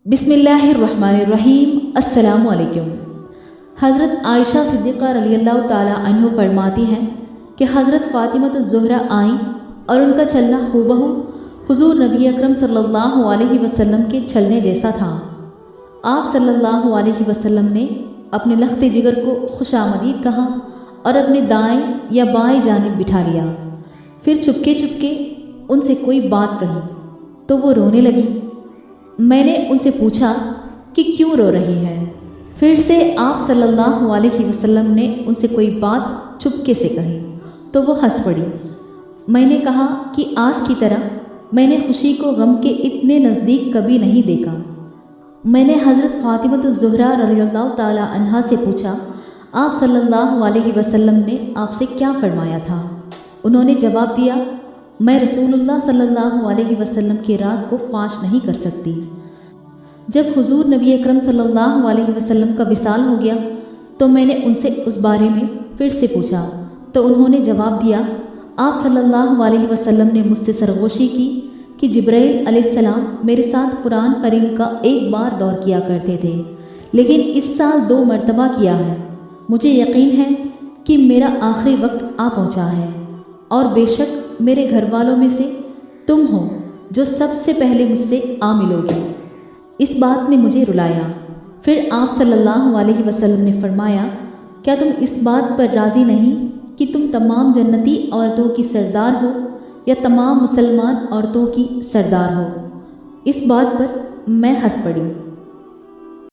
बिस्मिल्लाहिर्रहमानिर्रहीम। अस्सलामु अलैकुम। हज़रत आयशा सिद्दीक़ा रज़ी अल्लाह ताला अन्हा फरमाती हैं कि हज़रत फ़ातिमा ज़ुहरा आईं और उनका चलना हूबहू हुज़ूर नबी अकरम सल्लल्लाहु अलैहि वसल्लम के चलने जैसा था। आप सल्लल्लाहु अलैहि वसल्लम ने अपने लख्ते जिगर को खुशामदीद कहा और अपने दाएं या बाएं जानिब बिठा लिया। फिर चुपके चुपके उनसे कोई बात कही तो वो रोने लगी। मैंने उनसे पूछा कि क्यों रो रही है। फिर से आप सल्लल्लाहु अलैहि वसल्लम ने उनसे कोई बात चुपके से कही तो वो हंस पड़ी। मैंने कहा कि आज की तरह मैंने खुशी को गम के इतने नज़दीक कभी नहीं देखा। मैंने हज़रत फ़ातिमा ज़ुहरा रज़ियल्लाहु ताला अन्हा से पूछा, आप सल्लल्लाहु अलैहि वसल्लम ने आपसे क्या फरमाया था? उन्होंने जवाब दिया, मैं रसूलुल्लाह सल्लल्लाहु अलैहि वसल्लम के राज को फाश नहीं कर सकती। जब हुजूर नबी अकरम सल्लल्लाहु अलैहि वसल्लम का विसाल हो गया तो मैंने उनसे उस बारे में फिर से पूछा तो उन्होंने जवाब दिया, आप सल्लल्लाहु अलैहि वसल्लम ने मुझसे सरगोशी की कि जिब्राइल अलैहिस्सलाम मेरे साथ कुरान करीम का एक बार दौर किया करते थे, लेकिन इस साल 2 मरतबा किया है। मुझे यकीन है कि मेरा आखिरी वक्त आ पहुँचा है और बेशक मेरे घर वालों में से तुम हो जो सबसे पहले मुझसे आ मिलोगे। इस बात ने मुझे रुलाया। फिर आप सल्लल्लाहु अलैहि वसल्लम ने फरमाया, क्या तुम इस बात पर राज़ी नहीं कि तुम तमाम जन्नती औरतों की सरदार हो या तमाम मुसलमान औरतों की सरदार हो? इस बात पर मैं हंस पड़ी।